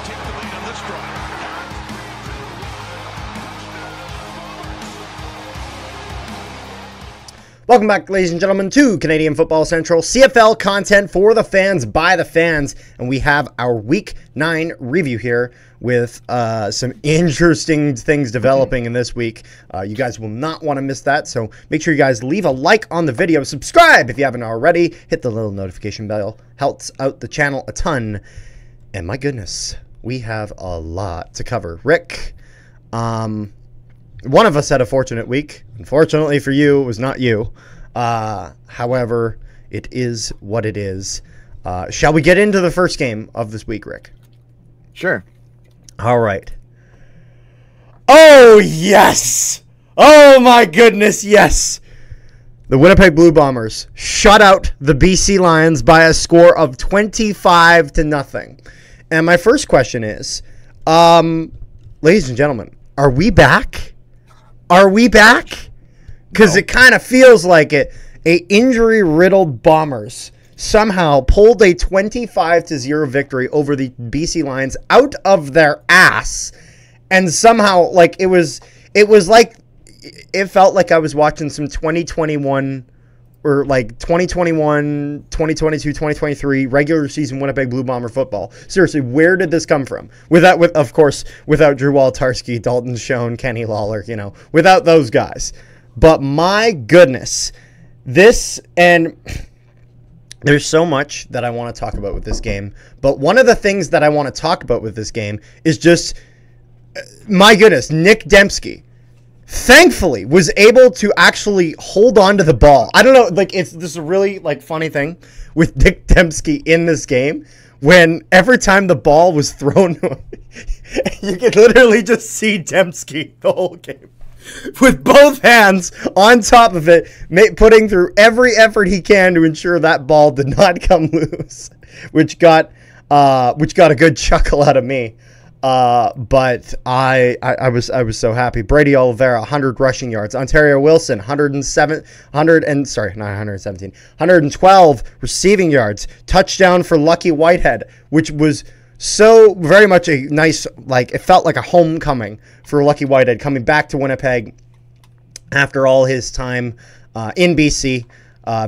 take the lead on this drive. Welcome back, ladies and gentlemen, to Canadian Football Central, CFL content for the fans, by the fans, and we have our Week 9 review here with some interesting things developing in this week. You guys will not want to miss that, so make sure you guys leave a like on the video, subscribe if you haven't already, hit the little notification bell, helps out the channel a ton, and my goodness, we have a lot to cover. Rick, one of us had a fortunate week. Unfortunately for you, it was not you. However, it is what it is. Shall we get into the first game of this week, Rick? Sure. All right. Oh, yes! Oh, my goodness, yes! The Winnipeg Blue Bombers shut out the BC Lions by a score of 25-0. And my first question is, ladies and gentlemen, are we back? Are we back? Because it kind of feels like it. A injury-riddled Bombers somehow pulled a 25-0 victory over the BC Lions out of their ass, and somehow, like, it felt like I was watching some 2021 or like 2021, 2022, 2023 regular season Winnipeg Blue Bomber football. Seriously, where did this come from? Of course, without Drew Waltarski, Dalton Schoen, Kenny Lawler, without those guys. But my goodness, there's so much that I want to talk about with this game. But one of the things that I want to talk about with this game is just, my goodness, Nick Dembski thankfully was able to actually hold on to the ball. I don't know, like, this is a really, like, funny thing with Nick Dembski in this game. When every time the ball was thrown, you could literally just see Dembski the whole game with both hands on top of it, putting through every effort he can to ensure that ball did not come loose, which got a good chuckle out of me. But I was so happy. Brady Oliveira, 100 rushing yards. Ontario Wilson, 112 receiving yards. Touchdown for Lucky Whitehead, which was so very much a nice, like, it felt like a homecoming for Lucky Whitehead coming back to Winnipeg after all his time in BC.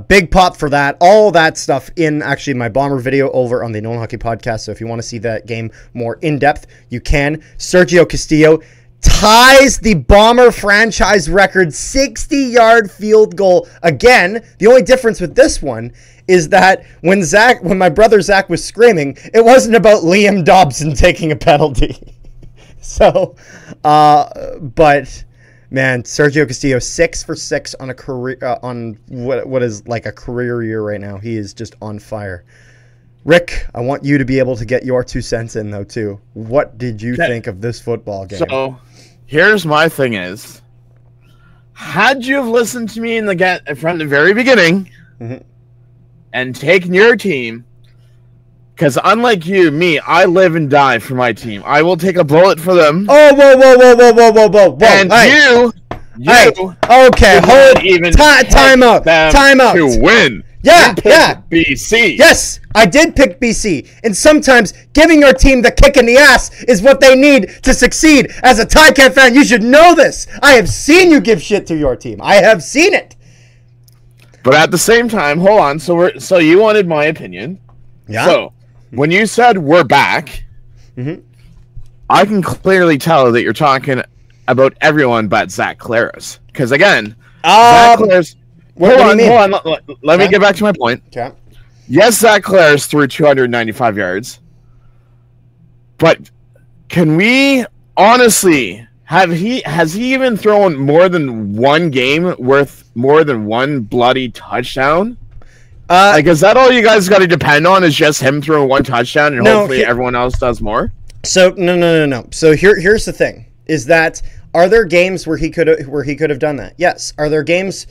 Big pop for that. All that stuff in actually my Bomber video over on the Nolan Hockey Podcast. So if you want to see that game more in depth, you can. Sergio Castillo ties the Bomber franchise record 60-yard field goal again. The only difference with this one is that when my brother Zach was screaming, it wasn't about Liam Dobson taking a penalty. So, but man, Sergio Castillo 6 for 6 on a career on what is like a career year right now. He is just on fire. Rick, I want you to be able to get your 2 cents in though too. What did you think of this football game? So, here's my thing is, had you have listened to me from the very beginning, and taken your team, because unlike you, I live and die for my team. I will take a bullet for them. Oh, whoa. And hey. you okay, hold even time out. To win. Yeah. BC. Yes, I did pick BC. And sometimes giving your team the kick in the ass is what they need to succeed. As a Ticat fan, you should know this. I have seen you give shit to your team. I have seen it. But at the same time, hold on. So you wanted my opinion. Yeah. So when you said we're back, I can clearly tell that you're talking about everyone but Zach Collaros. Because again, Zach Collaros. Hold on. Let me get back to my point. Okay. Yes, Zach Collaros threw 295 yards. But can we honestly has he even thrown more than one game worth more than one bloody touchdown? Like, is that all you guys got to depend on? Is just him throwing one touchdown and hopefully everyone else does more? So no. So here's the thing: is that are there games where he could have done that? Yes. Are there games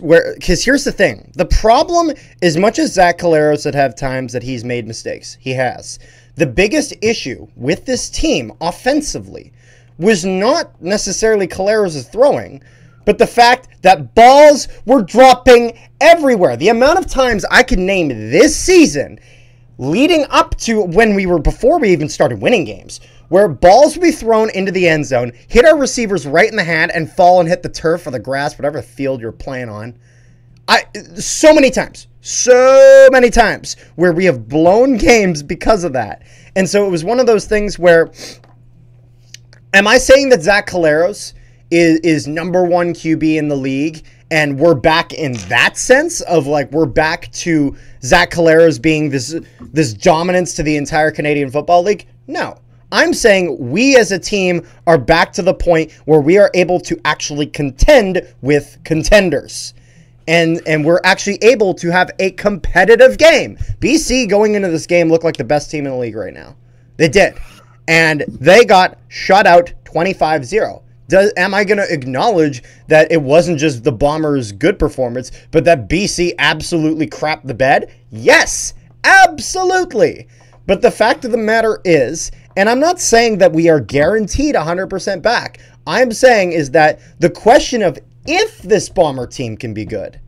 where? Because here's the thing: the problem, as much as Zach Collaros had have times that he's made mistakes, he has. The biggest issue with this team offensively was not necessarily Collaros' throwing, but the fact that balls were dropping everywhere. The amount of times I can name this season leading up to before we even started winning games, where balls would be thrown into the end zone, hit our receivers right in the hand, and fall and hit the turf or the grass, whatever field you're playing on. So many times where we have blown games because of that. And so it was one of those things where, am I saying that Zach Collaros is number one QB in the league, and we're back in that sense of like we're back to Zach Collaros being this dominance to the entire Canadian Football League? No. I'm saying we as a team are back to the point where we are able to actually contend with contenders. And we're actually able to have a competitive game. BC going into this game looked like the best team in the league right now. They did. And they got shut out 25-0. Am I going to acknowledge that it wasn't just the Bombers' good performance, but that BC absolutely crapped the bed? Yes, absolutely. But the fact of the matter is, and I'm not saying that we are guaranteed 100% back. I'm saying is that the question of if this Bomber team can be good,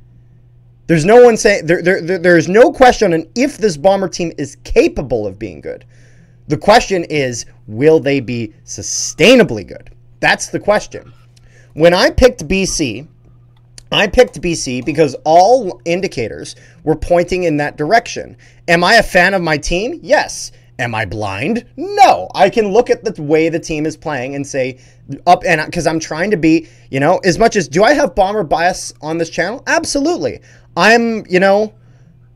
there's no one saying there's no question on if this Bomber team is capable of being good. The question is, will they be sustainably good? That's the question. When I picked BC because all indicators were pointing in that direction. Am I a fan of my team? Yes. Am I blind? No. I can look at the way the team is playing and say, because I'm trying to be, as much as, do I have Bomber bias on this channel? Absolutely. I'm not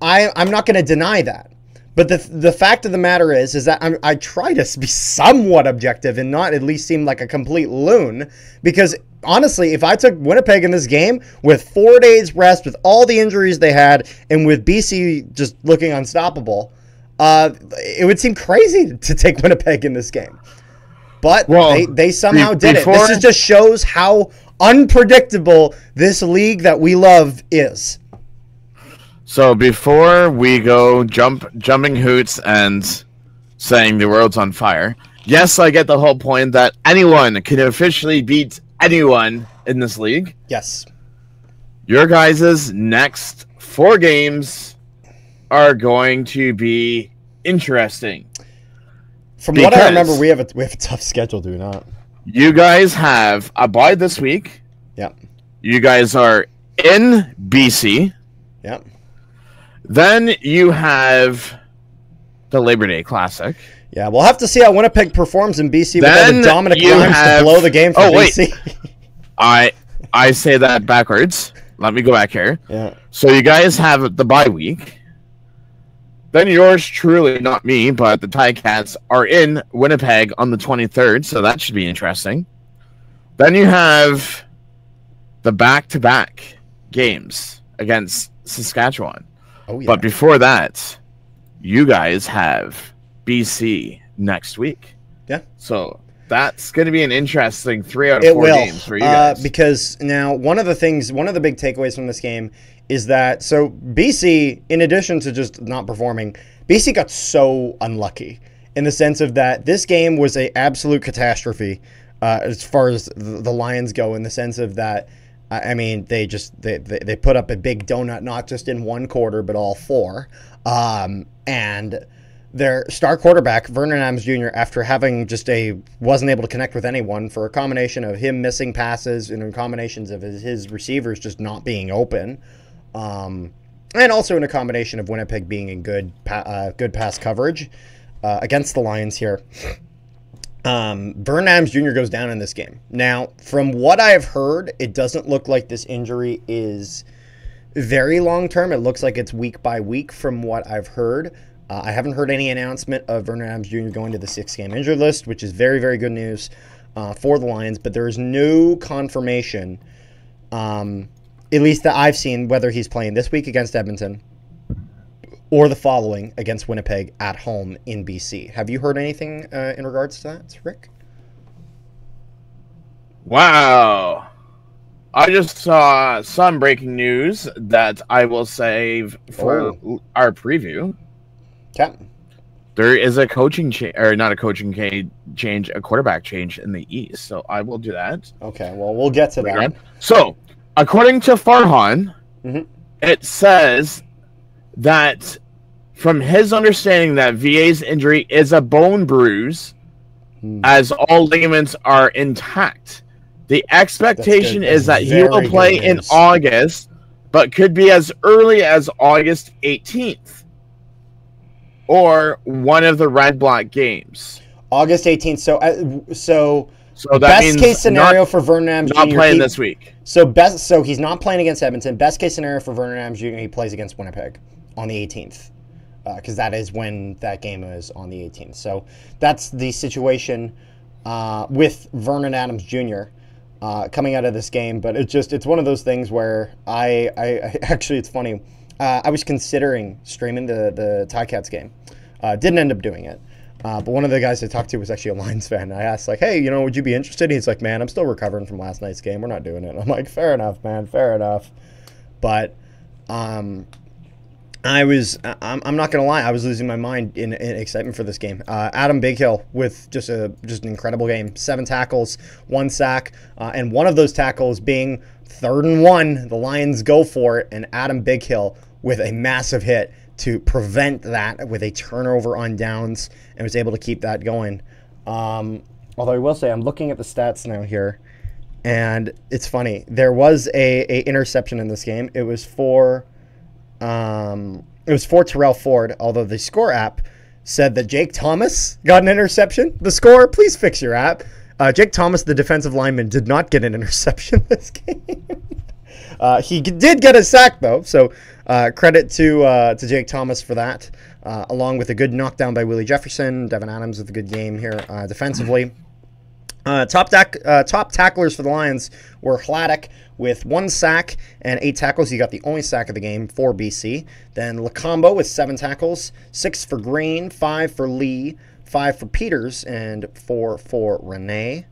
going to deny that. But the fact of the matter is that I try to be somewhat objective and not at least seem like a complete loon. Because honestly, if I took Winnipeg in this game with 4 days rest, with all the injuries they had, and with BC just looking unstoppable, it would seem crazy to take Winnipeg in this game. But they somehow did it. This just shows how unpredictable this league that we love is. So before we go jumping hoots and saying the world's on fire, yes, I get the whole point that anyone can officially beat anyone in this league. Yes. Your guys' next 4 games are going to be interesting. From what I remember, we have a tough schedule, do we not? You guys have a bye this week. Yep. You guys are in BC. Yep. Then you have the Labor Day Classic. Yeah, we'll have to see how Winnipeg performs in BC without Dominic Grimes to blow the game for BC. Wait. I say that backwards. Let me go back here. Yeah. So you guys have the bye week. Then yours truly, not me, but the Ticats are in Winnipeg on the 23rd, so that should be interesting. Then you have the back-to-back games against Saskatchewan. Oh, yeah. But before that, you guys have BC next week. Yeah. So that's going to be an interesting 3 out of 4 games for you guys. Because now one of the big takeaways from this game is that, so BC, in addition to just not performing, BC got so unlucky in the sense of that this game was an absolute catastrophe as far as the Lions go, in the sense of that, I mean, they put up a big donut, not just in one quarter, but all 4. And their star quarterback, Vernon Adams Jr., after having wasn't able to connect with anyone for a combination of him missing passes and in combinations of his receivers just not being open, and also in a combination of Winnipeg being in good pass coverage against the Lions here. Vernon Adams Jr. goes down in this game. Now, from what I've heard, it doesn't look like this injury is very long-term. It looks like it's week by week from what I've heard. I haven't heard any announcement of Vernon Adams Jr. going to the 6-game injured list, which is very, very good news for the Lions. But there is no confirmation, at least that I've seen, whether he's playing this week against Edmonton or the following against Winnipeg at home in BC. Have you heard anything in regards to that, Rick? Wow. I just saw some breaking news that I will save for our preview. Okay. There is a coaching change, or not a coaching change, a quarterback change in the East. So I will do that. Okay, well, we'll get to that. So, according to Farhan, it says that from his understanding that VA's injury is a bone bruise, as all ligaments are intact. The expectation is that he will play in August, but could be as early as August 18th or one of the red-black games. August 18th. So that best means case scenario for Vernon Adams Jr. Not playing this week. So he's not playing against Edmonton. Best case scenario for Vernon Adams Jr. He plays against Winnipeg on the 18th, because that is when that game is, on the 18th. So that's the situation with Vernon Adams Jr. Coming out of this game. But it's one of those things where I actually, it's funny. I was considering streaming the Ticats game. Didn't end up doing it. But one of the guys I talked to was actually a Lions fan. I asked, like, hey, would you be interested? He's like, man, I'm still recovering from last night's game. We're not doing it. I'm like, fair enough, man, fair enough. But I'm not gonna lie, I was losing my mind in excitement for this game. Adam Bighill with just an incredible game. 7 tackles, 1 sack, and one of those tackles being 3rd and 1. The Lions go for it, and Adam Bighill with a massive hit to prevent that with a turnover on downs, and was able to keep that going. Although I will say, I'm looking at the stats now here, and it's funny. There was a interception in this game. It was for Terrell Ford, although the score app said that Jake Thomas got an interception. The score, please fix your app. Jake Thomas, the defensive lineman, did not get an interception this game. He did get a sack, though, so credit to Jake Thomas for that, along with a good knockdown by Willie Jefferson. Devin Adams with a good game here defensively. Top tacklers for the Lions were Hladek with 1 sack and 8 tackles. He got the only sack of the game for BC. Then Lacombo with 7 tackles, 6 for Green, 5 for Lee, 5 for Peters, and 4 for Renee.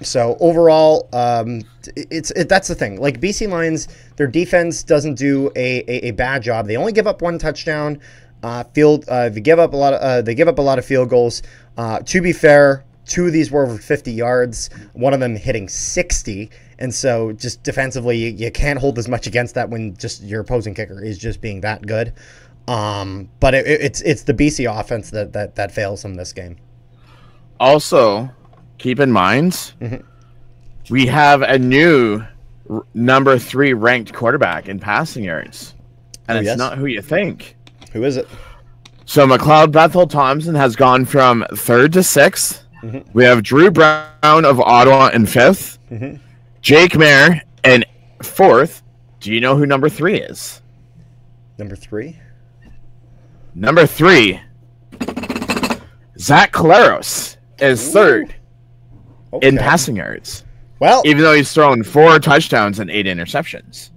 So overall, that's the thing. Like, BC Lions, their defense doesn't do a bad job. They only give up 1 touchdown. They give up a lot of field goals. To be fair, 2 of these were over 50 yards. One of them hitting 60. And so just defensively, you can't hold as much against that when just your opposing kicker is just being that good. But it's the BC offense that fails them this game. Also, keep in mind, we have a new number 3 ranked quarterback in passing yards. And it's not who you think. Who is it? So McLeod Bethel Thompson has gone from 3rd to 6th. We have Drew Brown of Ottawa in 5th. Jake Mayer in 4th. Do you know who number 3 is? Number 3? Number 3, Zach Collaros is 3rd in passing yards. Well, even though he's thrown 4 touchdowns and 8 interceptions.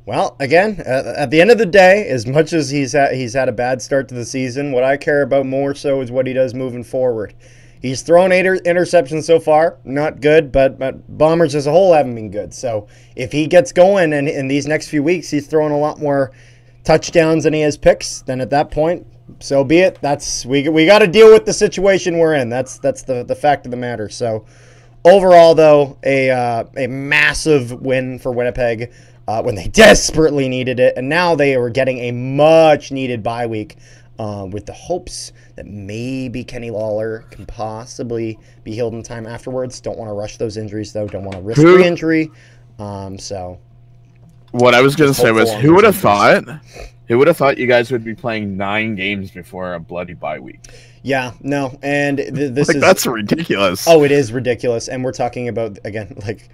Well, again, at the end of the day, as much as he's had a bad start to the season, what I care about more so is what he does moving forward. He's thrown 8 interceptions so far, not good, but Bombers as a whole haven't been good. So if he gets going and in these next few weeks he's throwing a lot more touchdowns than he has picks, then at that point, so be it. We got to deal with the situation we're in. That's the fact of the matter. So overall, though, a massive win for Winnipeg when they desperately needed it, and now they are getting a much needed bye week. With the hopes that maybe Kenny Lawler can possibly be healed in time afterwards. Don't want to rush those injuries, though. Don't want to risk re-injury. So, what I was going to say was, who would have thought you guys would be playing 9 games before a bloody bye week? Yeah, no, and that's ridiculous. Oh, it is ridiculous, and we're talking about, again, like,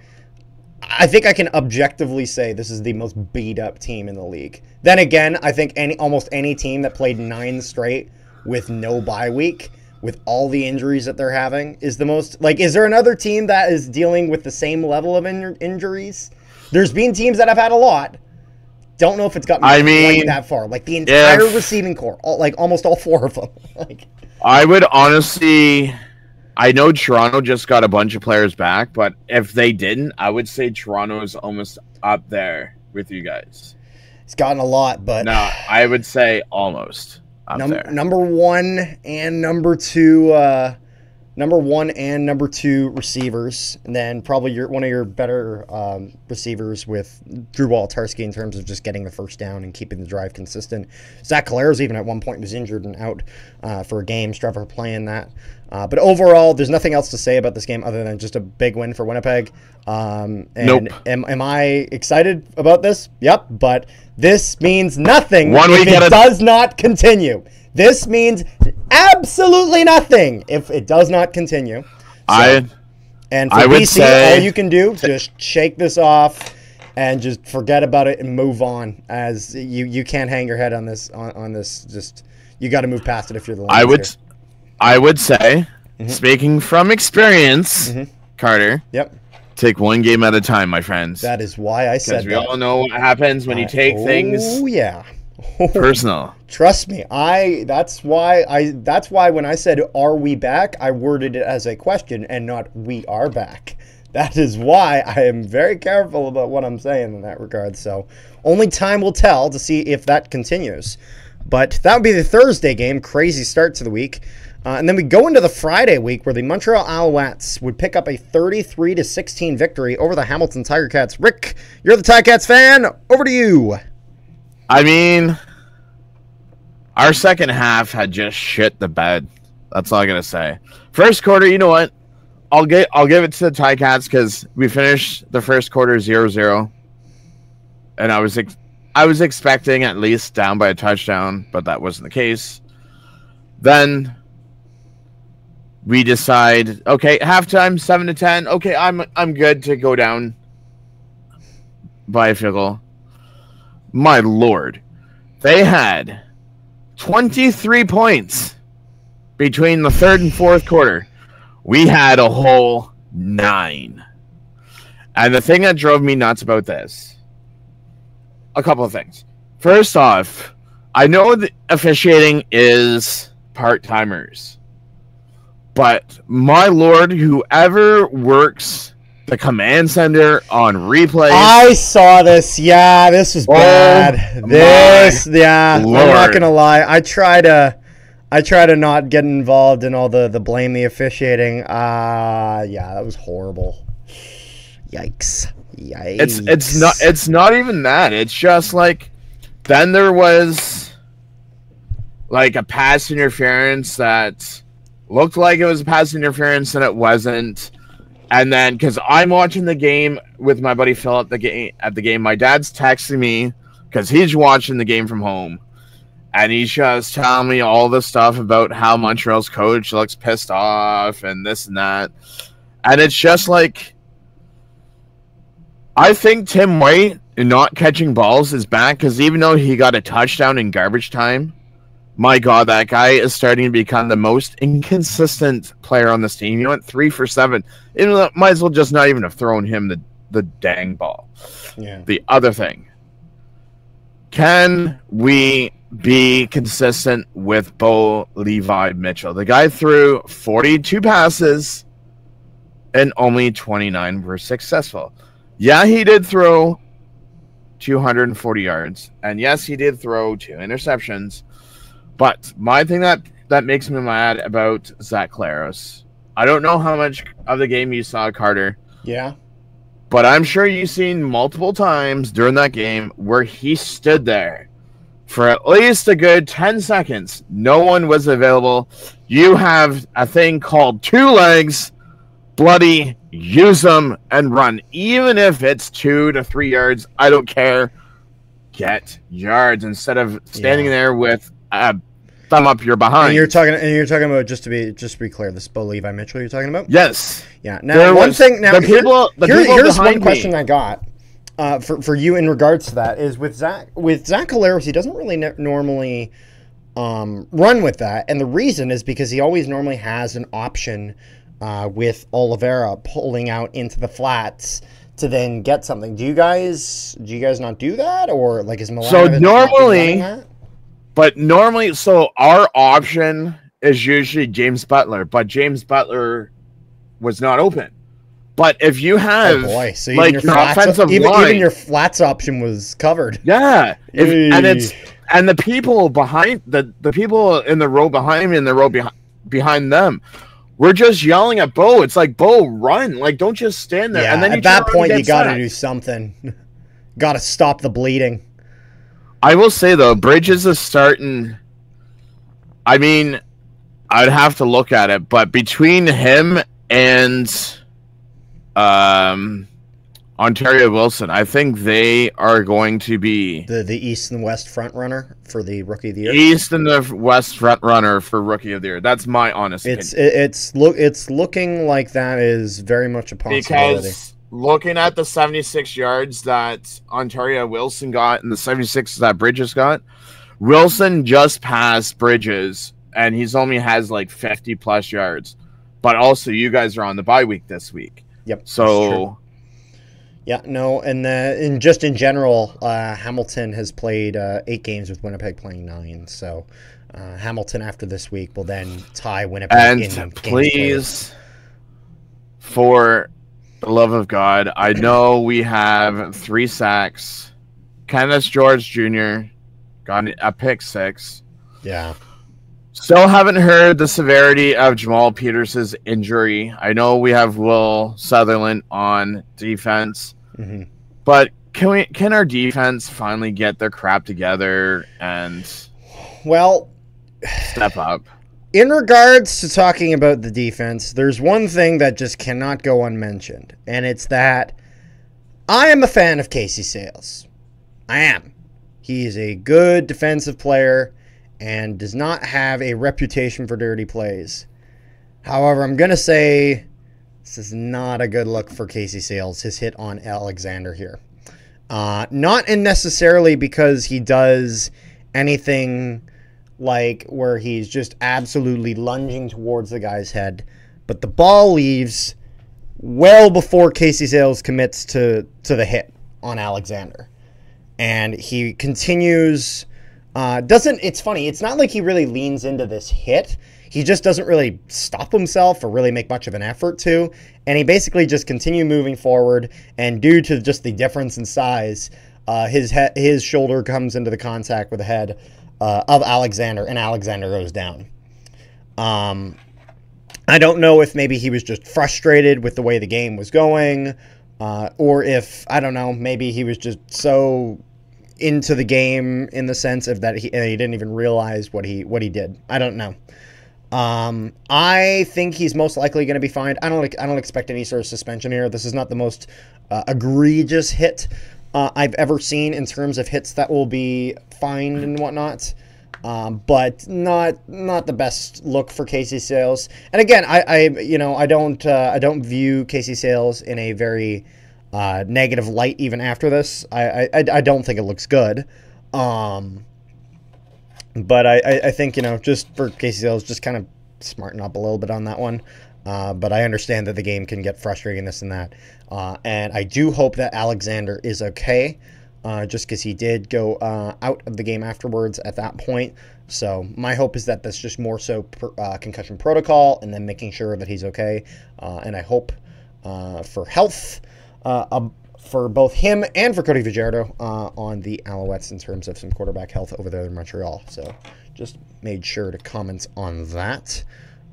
I think I can objectively say this is the most beat-up team in the league. Then again, I think almost any team that played 9 straight with no bye week, with all the injuries that they're having, is the most... Like, is there another team that is dealing with the same level of injuries? There's been teams that have had a lot. Don't know if it's gotten like that far. Like, the entire receiving core, almost all 4 of them. I would honestly... I know Toronto just got a bunch of players back, but if they didn't, I would say Toronto is almost up there with you guys. It's gotten a lot, but... No, I would say almost up there. Number 1 and number 2 number 1 and number 2 receivers, and then probably one of your better receivers with Drew Wolitarsky in terms of just getting the first down and keeping the drive consistent. Zach Collaros even at one point was injured and out for a game. Trevor playing that. But overall, there's nothing else to say about this game other than just a big win for Winnipeg. Nope. Am I excited about this? Yep. But this means nothing if it does not continue. This means absolutely nothing if it does not continue. So, and for BC, all you can do, just shake this off and just forget about it and move on. As you can't hang your head on this. On this, just you got to move past it if you're the Lions. I would say, speaking from experience, Carter. Yep. Take one game at a time, my friends. That is why I said that. Because we all know what happens when you take things. Oh yeah. Personal. Trust me, that's why when I said are we back, I worded it as a question and not we are back. That is why I am very careful about what I'm saying in that regard. So only time will tell to see if that continues. But that would be the Thursday game. Crazy start to the week. And then we go into the Friday week where the Montreal Alouettes would pick up a 33-16 victory over the Hamilton Tiger Cats. Rick, you're the Ticats fan. Over to you. I mean, our second half had just shit the bed. That's all I gotta say. First quarter, you know what? I'll give it to the Ticats because we finished the first quarter 0-0, and I was expecting at least down by a touchdown, but that wasn't the case. Then we decide, okay, halftime 7-10. Okay, I'm good to go down by a field goal. My lord, they had 23 points between the third and fourth quarter. We had a whole 9. And the thing that drove me nuts about this, a couple of things. First off, I know that officiating is part-timers, but my lord, whoever works the command center on replay. I saw this. Yeah, this was bad. I'm not gonna lie. I try to not get involved in all the blame the officiating. Yeah, that was horrible. Yikes. It's not even that. It's just like then there was like a pass interference that looked like it was a pass interference and it wasn't. And then, because I'm watching the game with my buddy Phil at the game, my dad's texting me because he's watching the game from home, and he's just telling me all the stuff about how Montreal's coach looks pissed off and this and that. And it's just like, I think Tim White not catching balls is back because even though he got a touchdown in garbage time, my God, that guy is starting to become the most inconsistent player on this team. He went 3 for 7. It might as well just not even have thrown him the dang ball. Yeah. The other thing, can we be consistent with Bo Levi Mitchell? The guy threw 42 passes and only 29 were successful. Yeah, he did throw 240 yards. And yes, he did throw 2 interceptions. But my thing that makes me mad about Zach Collaros, I don't know how much of the game you saw, Carter. Yeah. But I'm sure you've seen multiple times during that game where he stood there for at least a good 10 seconds. No one was available. You have a thing called 2 legs. Bloody, use them and run. Even if it's 2 to 3 yards, I don't care. Get yards instead of standing there with thumb up your behind. And you're talking about just to be clear, this Bo Levi Mitchell you're talking about? Yes. Yeah. Now here's one question me. I got for you in regards to that is with Zach Collaros, he doesn't really normally run with that, and the reason is because he always normally has an option with Oliveira pulling out into the flats to then get something. Do you guys not do that, or like is Milan? So normally, so our option is usually James Butler, but James Butler was not open. But if you have so like your offensive line, even your flats option was covered. Yeah, and the people behind the people in the row behind me and the row behind them we're just yelling at Bo. It's like, Bo, run. Like, don't just stand there. Yeah, and then at that point, you got to do something. Got to stop the bleeding. I will say, though, Bridges is starting. I mean, I'd have to look at it, but between him and Ontario Wilson, I think they are going to be the East and West front runner for the Rookie of the Year. East and the West front runner for Rookie of the Year. That's my honest opinion. It's looking like that is very much a possibility. Because looking at the 76 yards that Ontario Wilson got and the 76 that Bridges got, Wilson just passed Bridges, and he's only has like 50 plus yards. But also, you guys are on the bye week this week. Yep. So. Yeah, no, and just in general, Hamilton has played 8 games with Winnipeg playing 9. So Hamilton after this week will then tie Winnipeg in and please, for the love of God, I know we have 3 sacks. Kenneth George Jr. got a pick 6. Yeah. Still haven't heard the severity of Jamal Peters's injury. I know we have Will Sutherland on defense, but can our defense finally get their crap together and step up? In regards to talking about the defense, there's one thing that just cannot go unmentioned, and it's that I am a fan of Casey Sayles. I am. He is a good defensive player and does not have a reputation for dirty plays. However, I'm going to say this is not a good look for Casey Sayles, his hit on Alexander here. Not necessarily because he does anything like where he's just absolutely lunging towards the guy's head, but the ball leaves well before Casey Sayles commits to the hit on Alexander. And he continues... It's funny, it's not like he really leans into this hit. He just doesn't really stop himself or really make much of an effort to. And he basically just continues moving forward. And due to just the difference in size, his shoulder comes into the contact with the head of Alexander, and Alexander goes down. I don't know if maybe he was just frustrated with the way the game was going, or if, I don't know, maybe he was just so into the game in the sense of that he didn't even realize what he did. I don't know. I think he's most likely going to be fined. I don't expect any sort of suspension here. This is not the most egregious hit I've ever seen in terms of hits that will be fined and whatnot. But not the best look for Casey Sayles. And again, I don't view Casey Sayles in a very negative light even after this. I don't think it looks good. But I think, just for Casey Sayles, just kind of smarten up a little bit on that one. But I understand that the game can get frustrating, this and that. And I do hope that Alexander is okay, just because he did go out of the game afterwards at that point. So my hope is that that's just more so concussion protocol and then making sure that he's okay. And I hope for health for both him and for Cody Fajardo on the Alouettes in terms of some quarterback health over there in Montreal. So just made sure to comment on that.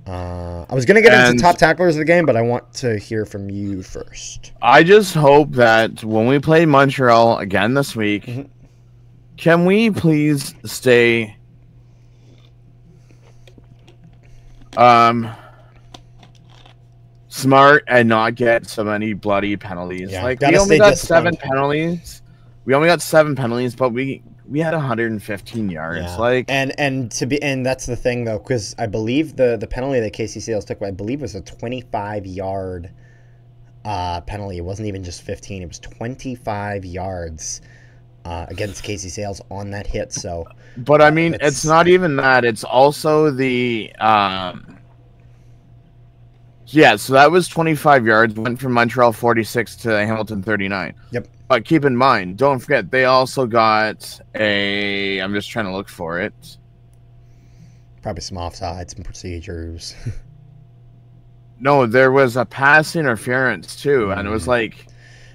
I was going to get into top tacklers of the game, but I want to hear from you first. I just hope that when we play Montreal again this week, can we please stay smart and not get so many bloody penalties. Yeah, like we only got 7 penalties. We only got 7 penalties, but we had 115 yards. Yeah. Like and that's the thing though, because I believe the penalty that Casey Sayles took, I believe, was a 25-yard penalty. It wasn't even just 15; it was 25 yards against Casey Sayles on that hit. So, but I mean, it's not even that. It's also the yeah, so that was 25 yards, went from Montreal 46 to Hamilton 39. Yep. But keep in mind, don't forget, they also got I'm just trying to look for it. Probably some offsides and procedures. No, there was a pass interference too, and it was like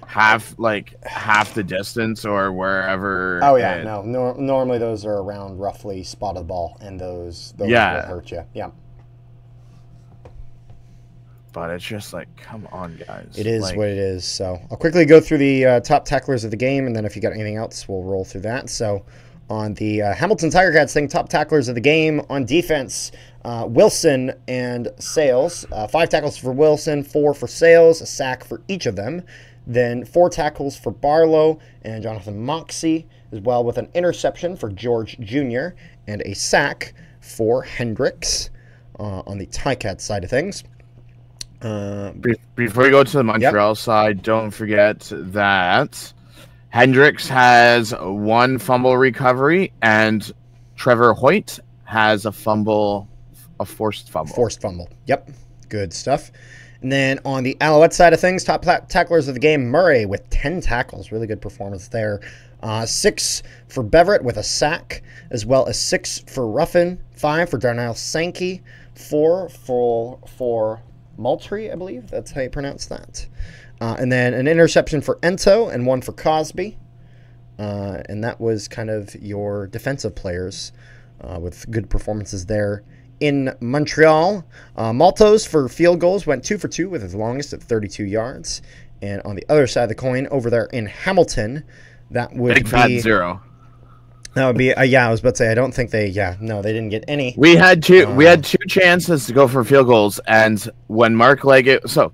half the distance or wherever. Oh yeah, normally those are around roughly spot of the ball, and those will hurt you. Yeah. but it's just like, come on, guys. It is like, what it is. So I'll quickly go through the top tacklers of the game, and then if you got anything else, we'll roll through that. So on the Hamilton Tiger Cats thing, top tacklers of the game on defense, Wilson and Sales. 5 tackles for Wilson, 4 for Sales, a sack for each of them. Then 4 tackles for Barlow and Jonathan Moxey, as well with an interception for George Jr. and a sack for Hendricks on the Ticats side of things. Before we go to the Montreal side, don't forget that Hendricks has 1 fumble recovery, and Trevor Hoyt has a forced fumble. Forced fumble. Yep. Good stuff. And then on the Alouette side of things, top tacklers of the game, Murray with 10 tackles. Really good performance there. 6 for Beverett with a sack, as well as 6 for Ruffin, 5 for Darnell Sankey, 4 for Moultrie, I believe. That's how you pronounce that. And then an interception for Ento and 1 for Cosby. And that was kind of your defensive players with good performances there. In Montreal, Maltos for field goals went 2 for 2 with his longest at 32 yards. And on the other side of the coin, over there in Hamilton, that would Big fat 0. That would be I was about to say I don't think they didn't get any. We had two chances to go for field goals, and when Mark Leggett, so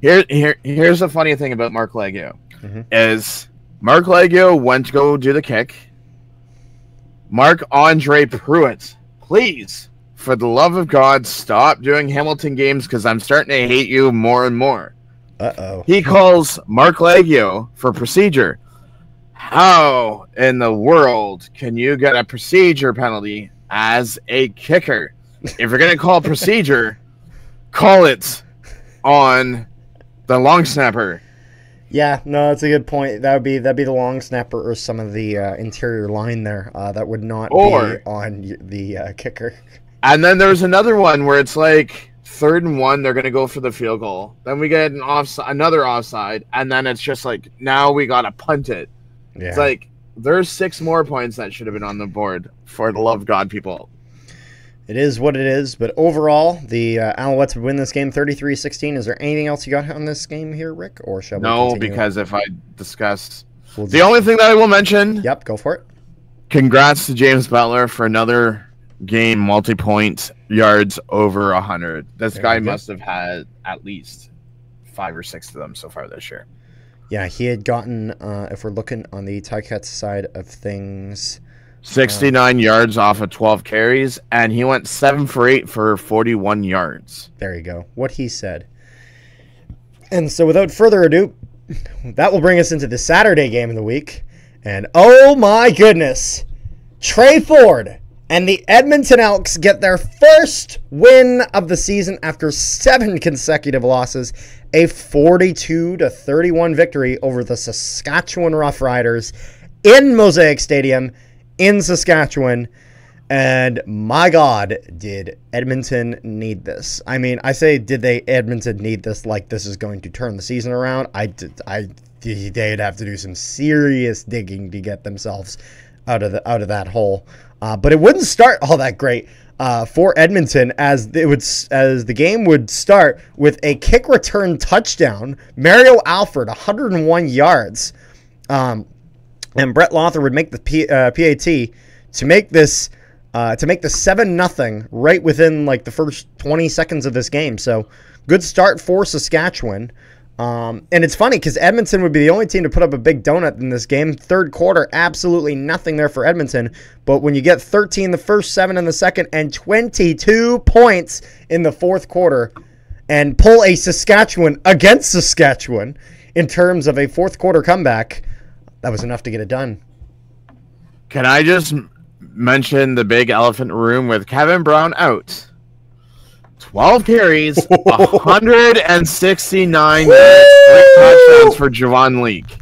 here's the funny thing about Mark Leggett is Mark Leggett went to go do the kick. Marc-Andre Pruitt, please, for the love of God, stop doing Hamilton games because I'm starting to hate you more and more. He calls Mark Leggett for procedure. How in the world can you get a procedure penalty as a kicker? If you're going to call procedure, call it on the long snapper. Yeah, no, that's a good point. That'd be the long snapper or some of the interior line there. That would not be on the kicker. And then there's another one where it's like 3rd and 1, they're going to go for the field goal. Then we get another offside, and then it's just like, now we got to punt it. Yeah. It's like, there's 6 more points that should have been on the board, for the love of God, people. It is what it is, but overall, the Alouettes would win this game 33-16. Is there anything else you got on this game here, Rick? Or shall we continue? Because if I discuss... the only thing that I will mention... Yep, go for it. Congrats to James Butler for another game, multi-point yards over 100. This guy must have had at least 5 or 6 of them so far this year. Yeah, he had gotten, if we're looking on the Ticats side of things... 69 yards off of 12 carries, and he went 7 for 8 for 41 yards. There you go. What he said. And so without further ado, that will bring us into the Saturday game of the week. And oh my goodness, Trey Ford and the Edmonton Elks get their first win of the season after 7 consecutive losses. A 42-31 victory over the Saskatchewan Roughriders in Mosaic Stadium in Saskatchewan. And my God, did Edmonton need this? I mean, I say, did Edmonton need this like this is going to turn the season around? They'd have to do some serious digging to get themselves out of that hole. But it wouldn't start all that great for Edmonton as the game would start with a kick return touchdown. Mario Alford, 101 yards. And Brett Lothar would make the PAT to make this to make the 7-0 right within like the first 20 seconds of this game. So good start for Saskatchewan. And it's funny because Edmonton would be the only team to put up a big donut in this game. Third quarter, absolutely nothing there for Edmonton. But when you get 13 the first, 7 in the second, and 22 points in the fourth quarter, and pull a Saskatchewan against Saskatchewan in terms of a fourth quarter comeback, that was enough to get it done. Can I just mention the big elephant room with Kevin Brown out? 12 carries, 169 yards, 3 touchdowns for Javon Leake.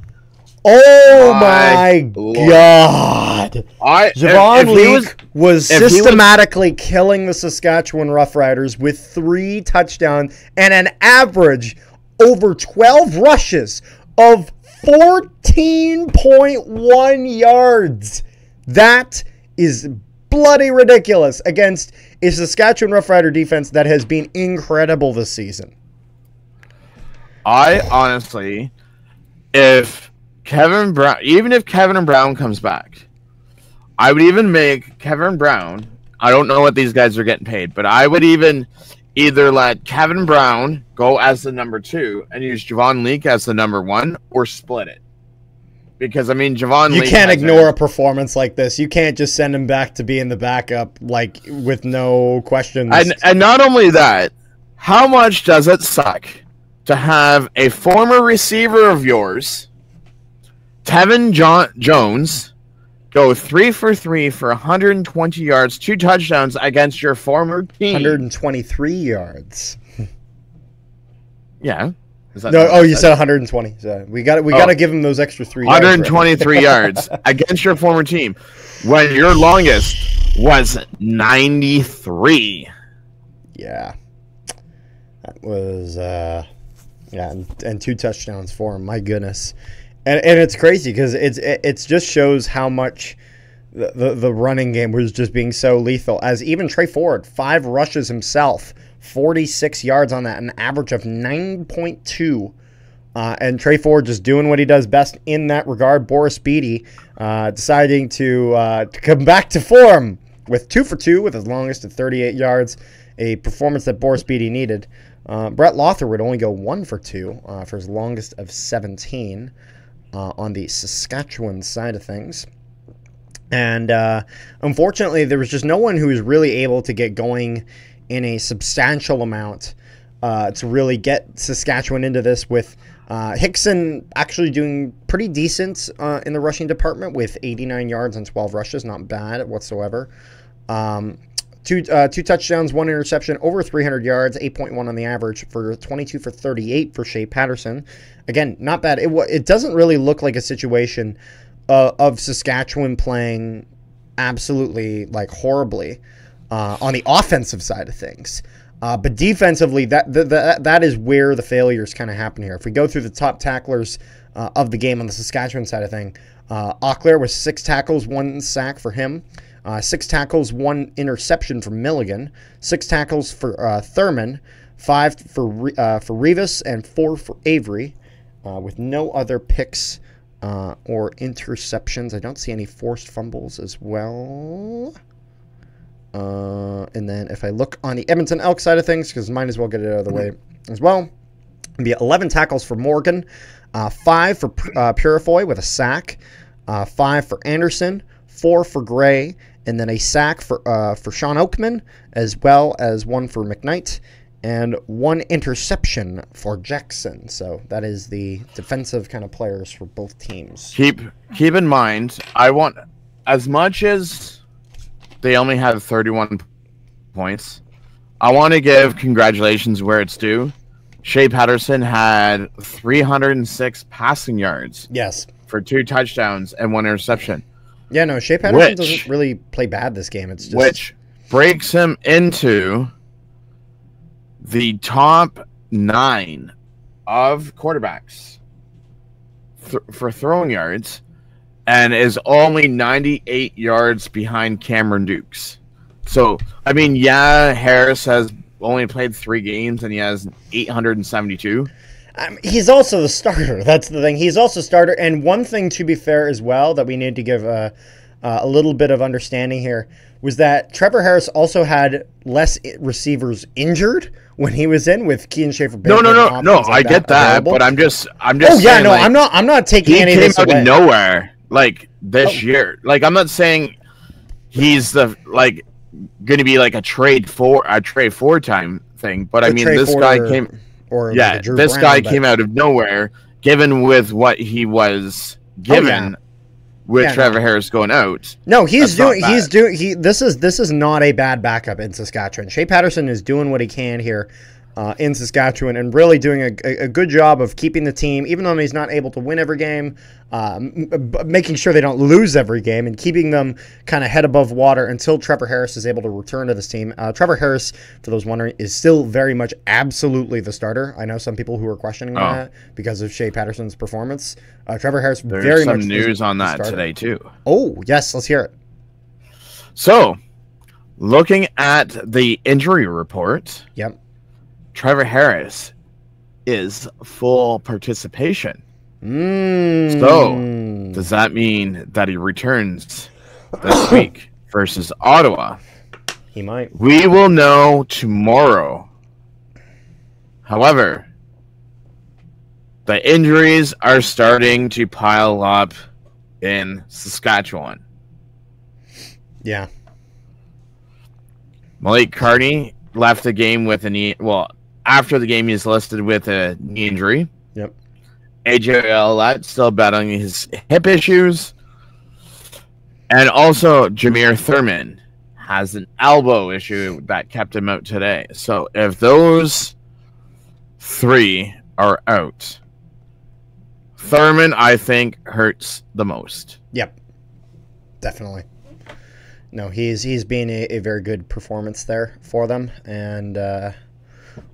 Oh my God. Javon Leake was systematically killing the Saskatchewan Roughriders with 3 touchdowns and an average over 12 rushes of 14.1 yards. That is bloody ridiculous against a Saskatchewan Roughrider defense that has been incredible this season. I honestly, if Kevin Brown, even if Kevin Brown comes back, I would even make Kevin Brown. I don't know what these guys are getting paid, but I would even either let Kevin Brown go as the number 2 and use Javon Leake as the number 1, or split it. Because, I mean, Javon Leake... You can't ignore a performance like this. You can't just send him back to being the backup, like, with no questions. And not only that, how much does it suck to have a former receiver of yours, Tevin Jones, go 3 for 3 for 120 yards, 2 touchdowns against your former team? 123 yards. Yeah. No, you said 120. So we got to give him those extra 3 yards. 123 yards against your former team when your longest was 93. Yeah. That was and 2 touchdowns for him. My goodness. And it's crazy because it's just shows how much the running game was just being so lethal. As even Trey Ford, 5 rushes himself, 46 yards on that, an average of 9.2. And Trey Ford just doing what he does best in that regard. Boris Beatty deciding to come back to form with 2 for 2 with his longest at 38 yards, a performance that Boris Beatty needed. Brett Lothar would only go 1 for 2 for his longest of 17 on the Saskatchewan side of things. And unfortunately, there was just no one who was really able to get going in a substantial amount to really get Saskatchewan into this, with Hickson actually doing pretty decent in the rushing department with 89 yards and 12 rushes. Not bad whatsoever. Two touchdowns, 1 interception, over 300 yards, 8.1 on the average for 22 for 38 for Shea Patterson. Again, not bad. It doesn't really look like a situation of Saskatchewan playing absolutely like horribly on the offensive side of things. But defensively, that is where the failures kind of happen here. If we go through the top tacklers of the game on the Saskatchewan side of thing, Auclair was 6 tackles, 1 sack for him. 6 tackles, 1 interception for Milligan. 6 tackles for Thurman. 5 for Rivas and 4 for Avery, with no other picks or interceptions. I don't see any forced fumbles as well. And then if I look on the Edmonton Elk side of things, because might as well get it out of the way as well, it'd be 11 tackles for Morgan, 5 for Purifoy with a sack, 5 for Anderson, 4 for Gray, and then a sack for Sean Oakman, as well as 1 for McKnight, and 1 interception for Jackson. So that is the defensive kind of players for both teams. Keep in mind, I want, as much as they only had 31 points, I want to give congratulations where it's due. Shea Patterson had 306 passing yards. Yes. For 2 touchdowns and 1 interception. Yeah, no, Shea Patterson doesn't really play bad this game. It's just, which breaks him into the top 9 of quarterbacks for throwing yards, and is only 98 yards behind Cameron Dukes. So, I mean, yeah, Harris has only played 3 games, and he has 872. He's also the starter. That's the thing. He's also starter. And one thing, to be fair as well, that we need to give a little bit of understanding here was that Trevor Harris also had less receivers injured when he was in, with Kean Schaefer. No. I get that, available. But I'm just. Oh yeah, no, like, I'm not taking any of this away. He came out of nowhere, like this year. Like, I'm not saying he's the going to be like a trade for time thing, but I mean, this guy came. This guy came out of nowhere, given with what he was given with Trevor Harris going out. No, this is not a bad backup in Saskatchewan. Shea Patterson is doing what he can here in Saskatchewan, and really doing a good job of keeping the team, even though he's not able to win every game, making sure they don't lose every game, and keeping them kind of head above water until Trevor Harris is able to return to this team. Trevor Harris, for those wondering, is still very much absolutely the starter. I know some people who are questioning that because of Shea Patterson's performance. Trevor Harris, there's very some much news on that today too. Oh yes, let's hear it. So, looking at the injury report, yep. Trevor Harris is full participation. So, does that mean that he returns this week versus Ottawa? He might. We will know tomorrow. However, the injuries are starting to pile up in Saskatchewan. Yeah. Malik Carney left the game with a knee. Well, after the game, he's listed with a knee injury. Yep. AJ Ouellette still battling his hip issues. And also, Jameer Thurman has an elbow issue that kept him out today. So if those three are out, Thurman, I think, hurts the most. Yep. Definitely. No, he's been a very good performance there for them. And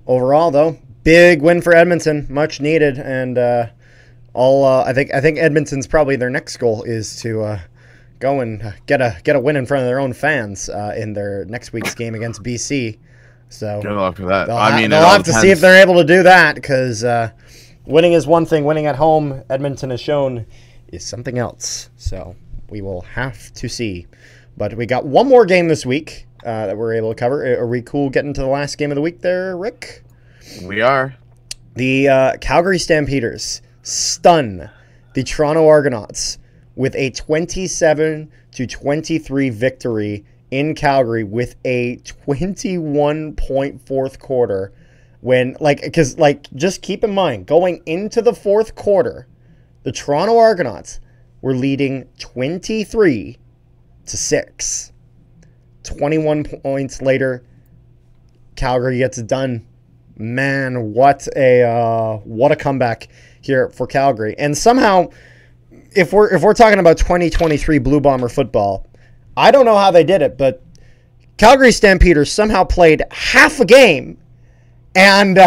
overall, though, big win for Edmonton. Much needed. And I think Edmonton's probably their next goal is to go and get a win in front of their own fans in their next week's game against BC. So good luck with that. They'll have to see if they're able to do that, because winning is one thing. Winning at home, Edmonton has shown, is something else. So we will have to see. But we got one more game this week that we're able to cover. Are we cool getting to the last game of the week there, Rick? We are. The Calgary Stampeders stun the Toronto Argonauts with a 27-23 victory in Calgary with a 21-point fourth quarter. Just keep in mind, going into the fourth quarter, the Toronto Argonauts were leading 23-6. 21 points later, Calgary gets it done. Man, what a comeback here for Calgary. And somehow, if we're talking about 2023 Blue Bomber football, I don't know how they did it, but Calgary Stampeders somehow played half a game and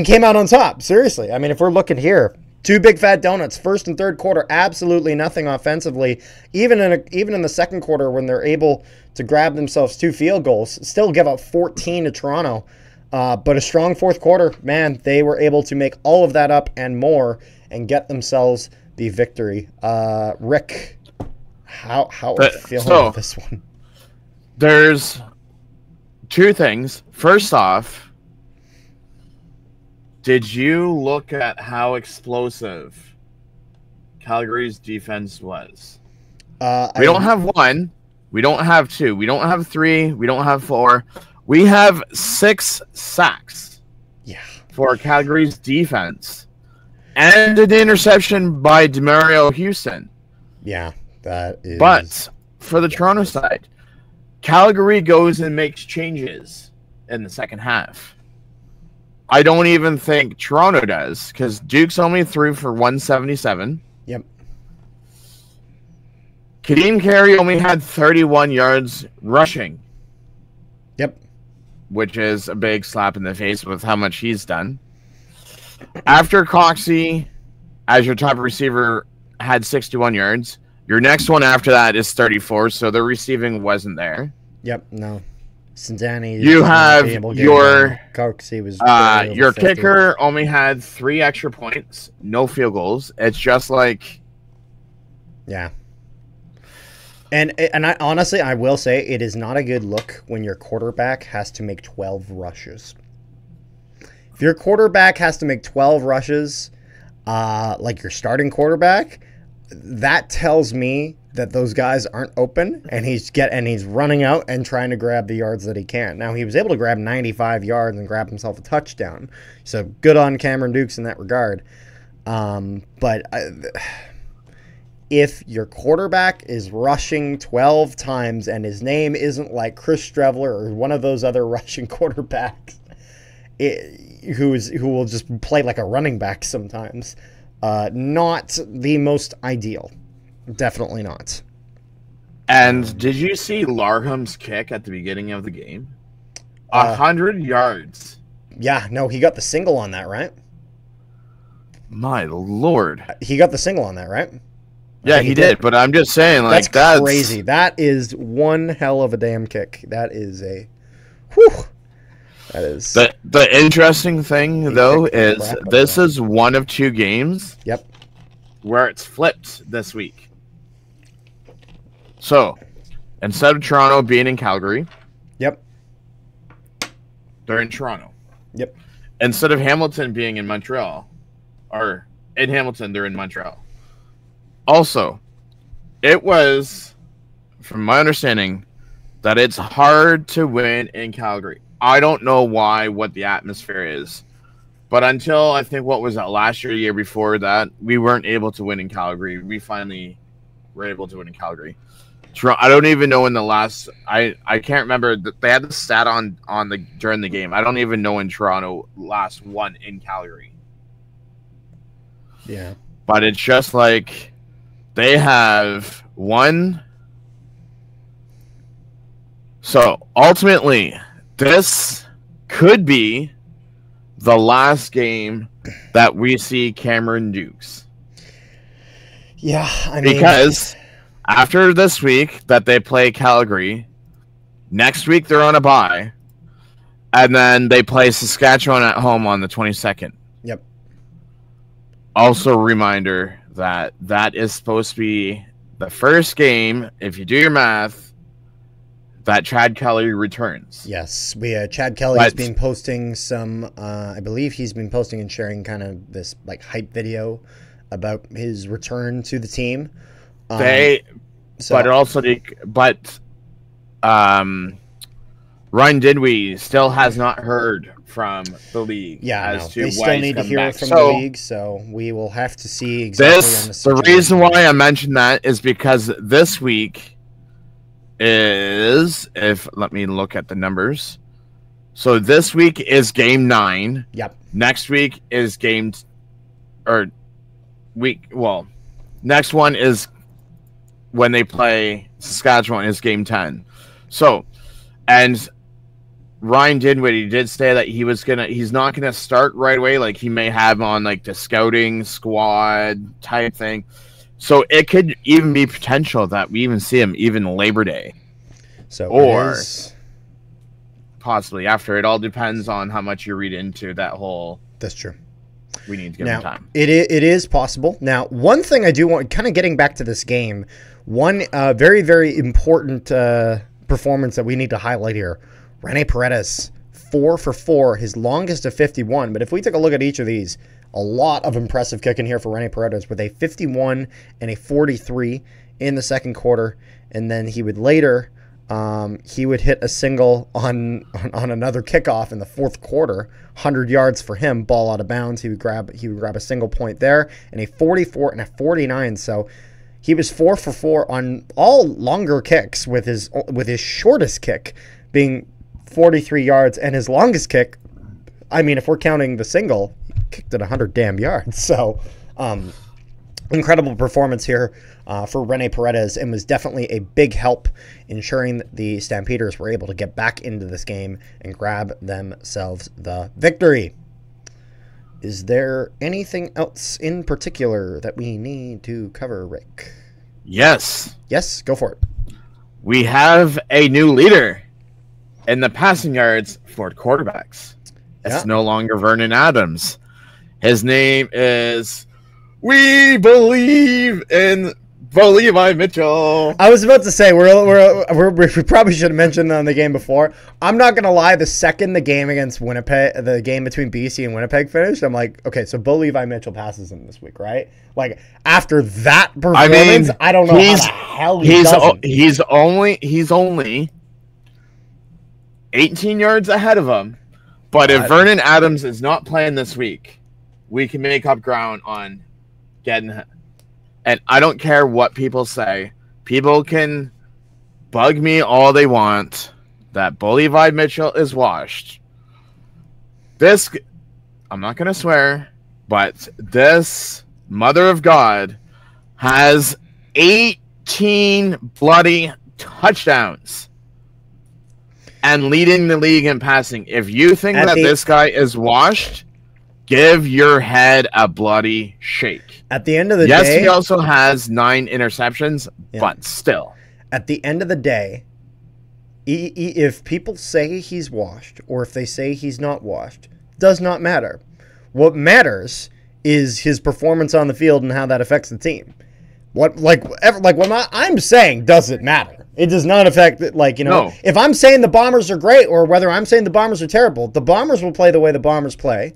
came out on top. Seriously. I mean, if we're looking here, two big fat donuts, first and third quarter, absolutely nothing offensively. Even in the second quarter, when they're able to grab themselves 2 field goals, still give up 14 to Toronto. But a strong fourth quarter, man, they were able to make all of that up and more and get themselves the victory. Rick, how are you feeling about this one? There's 2 things. First off, did you look at how explosive Calgary's defense was? We don't have 1. We don't have 2. We don't have 3. We don't have 4. We have 6 sacks. Yeah. For Calgary's defense. And an interception by DeMario Houston. Yeah, that is. But for the Toronto side, Calgary goes and makes changes in the second half. I don't even think Toronto does, because Duke's only threw for 177. Yep. Kadeem Carey only had 31 yards rushing. Yep. Which is a big slap in the face with how much he's done. After Coxie, as your top receiver, had 61 yards, your next one after that is 34, so the receiving wasn't there. Yep, no. Cincinnati. You have your Coxie was your kicker only had 3 extra points, no field goals. It's just like, yeah. And I honestly, I will say, it is not a good look when your quarterback has to make 12 rushes. If your quarterback has to make 12 rushes, like your starting quarterback, that tells me that those guys aren't open, and he's running out and trying to grab the yards that he can. Now, he was able to grab 95 yards and grab himself a touchdown, so good on Cameron Dukes in that regard. If your quarterback is rushing 12 times and his name isn't like Chris Streveler or one of those other Russian quarterbacks who will just play like a running back sometimes, not the most ideal. Definitely not. And did you see Larham's kick at the beginning of the game? 100 yards. Yeah, no, he got the single on that, right? My Lord. He got the single on that, right? Yeah, he did, but I'm just saying, like, that's crazy. That is one hell of a damn kick. That is a... Whew. That is the interesting thing though is this is one of two games. Yep. Where it's flipped this week. So instead of Toronto being in Calgary, yep, they're in Toronto. Yep. Instead of Hamilton being in Montreal, or in Hamilton, they're in Montreal. Also, it was, from my understanding, that it's hard to win in Calgary. I don't know what the atmosphere is, but until I think what was that last year, year before that, we weren't able to win in Calgary. We finally were able to win in Calgary. I don't even know in the last. I can't remember. They had the stat on the during the game. I don't even know when Toronto last won in Calgary. Yeah, but it's just like they have won. So ultimately, this could be the last game that we see Cameron Dukes. Yeah, I mean, because after this week that they play Calgary, next week they're on a bye, and then they play Saskatchewan at home on the 22nd. Yep. Also, a reminder that is supposed to be the first game, if you do your math, that Chad Kelly returns. Yes, Chad Kelly has been posting some. I believe he's been posting and sharing kind of this like hype video about his return to the team. Ryan Dinwiddie still has not heard from the league. Yeah, they still need to hear from the league, so we will have to see exactly. The reason why I mentioned that is because this week is, let me look at the numbers. So this week is game 9. Yep. Next week is next one is when they play Saskatchewan is game 10. So, and Ryan Dinwiddie did say that he's not gonna start right away. Like he may have on like the scouting squad type thing. So it could even be potential that we even see him even Labor Day. So or possibly after. It all depends on how much you read into that whole. That's true. We need to give him time. It is possible. Now, one thing I do want, kind of getting back to this game, one very, very important performance that we need to highlight here. Rene Paredes, 4 for 4, his longest of 51. But if we take a look at each of these, a lot of impressive kicking here for Rene Paredes with a 51 and a 43 in the second quarter. And then he would later, he would hit a single on another kickoff in the fourth quarter. 100 yards for him, ball out of bounds. He would grab a single point there, and a 44 and a 49. So he was 4 for 4 on all longer kicks, with his shortest kick being 43 yards, and his longest kick, I mean, if we're counting the single, he kicked it 100 damn yards. So incredible performance here for Rene Paredes, and was definitely a big help ensuring that the Stampeders were able to get back into this game and grab themselves the victory. Is there anything else in particular that we need to cover, Rick? Yes. Yes, go for it. We have a new leader in the passing yards for quarterbacks. It's no longer Vernon Adams. His name is We Believe in Levi Mitchell. I was about to say we probably should have mentioned on the game before. I'm not gonna lie. The second the game against Winnipeg, the game between BC and Winnipeg finished, I'm like, okay, so Levi Mitchell passes him this week, right? Like after that performance, I don't know how the hell he's only 18 yards ahead of him. But if Vernon Adams is not playing this week, we can make up ground on getting him. And I don't care what people say. People can bug me all they want that Levi Mitchell is washed. I'm not going to swear, but this mother of God has 18 bloody touchdowns and leading the league in passing. If you think this guy is washed, give your head a bloody shake. At the end of the day... Yes, he also has 9 interceptions, but still. At the end of the day, If people say he's washed or if they say he's not washed, does not matter. What matters is his performance on the field and how that affects the team. What I'm saying doesn't matter. It does not affect, No. if I'm saying the Bombers are great or whether I'm saying the Bombers are terrible, the Bombers will play the way the Bombers play,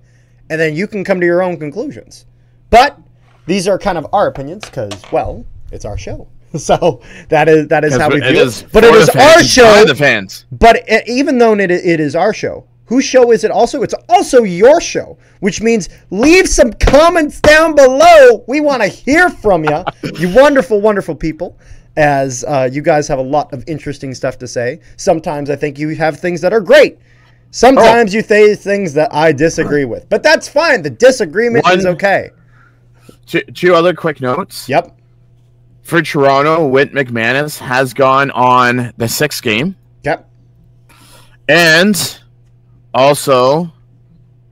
and then you can come to your own conclusions. But these are kind of our opinions because, well, it's our show. So that is how we view it. But it is our show. By the fans. But even though it is our show, whose show is it also? It's also your show, which means leave some comments down below. We want to hear from you, you wonderful, wonderful people, as you guys have a lot of interesting stuff to say. Sometimes I think you have things that are great. Sometimes you say things that I disagree with. But that's fine. The disagreement is okay. Two other quick notes. Yep. For Toronto, Whit McManus has gone on the 6th game. Yep. And also,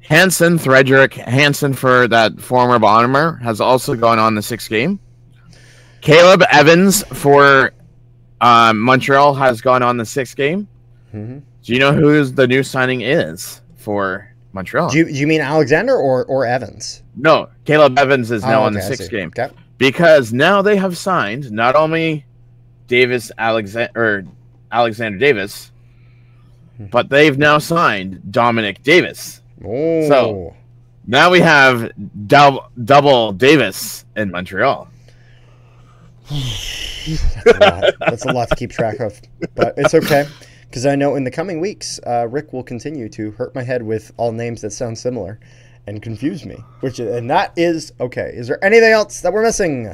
Frederick Hansen for that former Bomber has also gone on the 6th game. Caleb Evans for Montreal has gone on the 6th game. Mm-hmm. Do you know who the new signing is for Montreal? Do you mean Alexander or Evans? No, Caleb Evans is now on the 6th game. Okay. Because now they have signed not only Alexander Davis, but they've now signed Dominic Davis. Oh. So now we have double Davis in Montreal. That's a lot to keep track of, but it's okay because I know in the coming weeks, Rick will continue to hurt my head with all names that sound similar and confuse me, and that is okay. Is there anything else that we're missing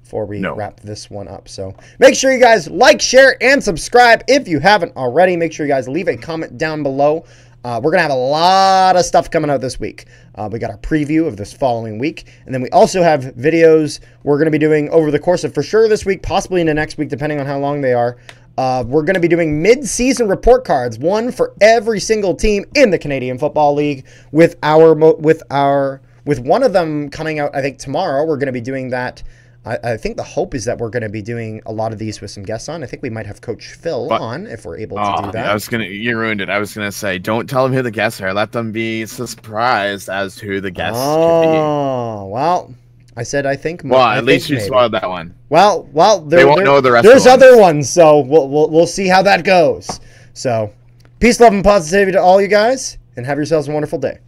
before we wrap this one up? So make sure you guys like, share, and subscribe if you haven't already. Make sure you guys leave a comment down below. We're going to have a lot of stuff coming out this week. We got our preview of this following week, and then we also have videos we're going to be doing over the course of for sure this week, possibly into next week, depending on how long they are. We're going to be doing mid-season report cards, one for every single team in the Canadian Football League. With one of them coming out, I think tomorrow. We're going to be doing that. I think the hope is that we're going to be doing a lot of these with some guests on. I think we might have Coach Phil on if we're able to do that. You ruined it. I was gonna say, don't tell them who the guests are. Let them be surprised as to who the guests could be. Oh, well. I said I think. At least you spoiled that one. Well, they won't know the rest. There's other ones, so we'll see how that goes. So, peace, love, and positivity to all you guys, and have yourselves a wonderful day.